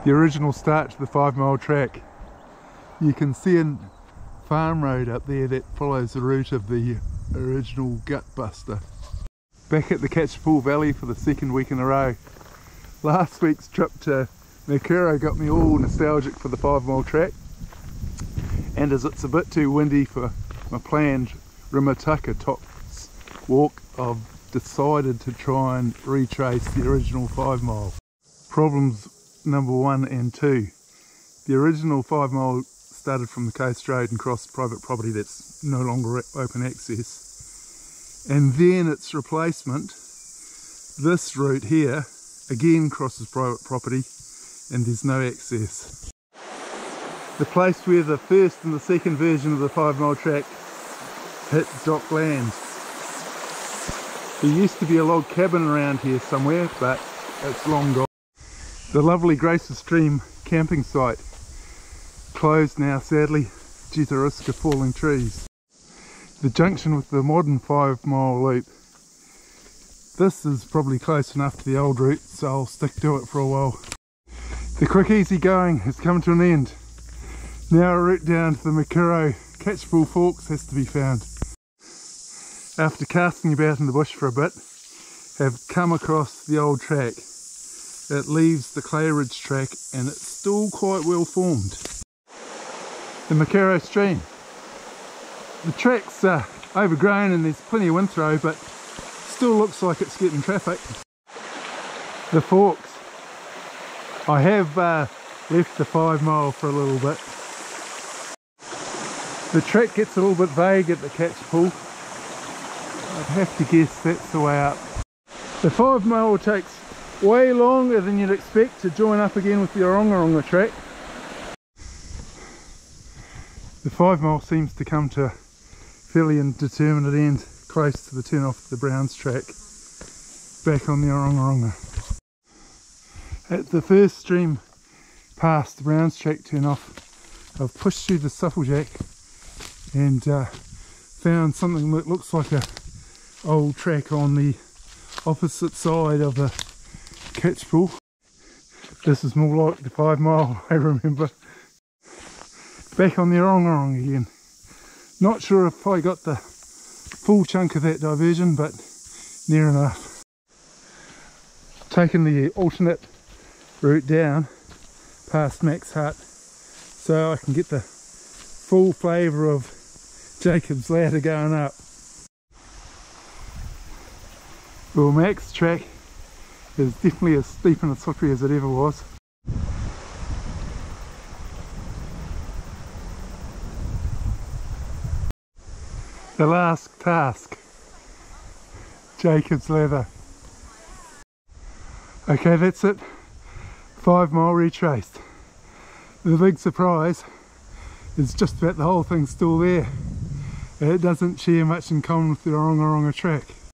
the original start to the 5 mile track. You can see a farm road up there that follows the route of the original gut buster. Back at the Catchpool Valley for the second week in a row. Last week's trip to Makuro got me all nostalgic for the 5 mile track, and as it's a bit too windy for my planned Remutaka tops walk, I've decided to try and retrace the original 5 mile. Problems number 1 and 2. The original 5 mile started from the coast road and crossed private property that's no longer open access, and then its replacement, this route here, again crosses private property and there's no access. The place where the first and the second version of the 5 mile track hit dock land. There used to be a log cabin around here somewhere, but it's long gone. The lovely Graces Stream camping site closed now, sadly, due to the risk of falling trees. The junction with the modern 5 mile loop. This is probably close enough to the old route, so I'll stick to it for a while. The quick easy going has come to an end. Now a route down to the Makuro Catchpool Forks has to be found. After casting about in the bush for a bit, have come across the old track. It leaves the Clay Ridge track and it's still quite well formed. The Makuro stream. The track's overgrown and there's plenty of wind throw, but still looks like it's getting traffic. The forks. I have left the 5 mile for a little bit. The track gets a little bit vague at the Catchpool. I'd have to guess that's the way up. The 5 mile takes way longer than you'd expect to join up again with the Orongorongo Track. The 5 mile seems to come to a fairly indeterminate end, close to the turn off the Browns track, back on the Orongorongo. At the first stream past the Browns track turn off, I've pushed through the Supplejack and found something that looks like a old track on the opposite side of the Catchpool. This is more like the 5 mile, I remember. Back on the Orongorongo again. Not sure if I got the full chunk of that diversion, but near enough. Taking the alternate route down past Mac's hut so I can get the full flavour of Jacob's ladder going up. Well, Mac's track is definitely as steep and as slippery as it ever was. The last task, Jacob's ladder. Okay, that's it. 5 mile retraced. The big surprise is just about the whole thing's still there. It doesn't share much in common with the Orongorongo track.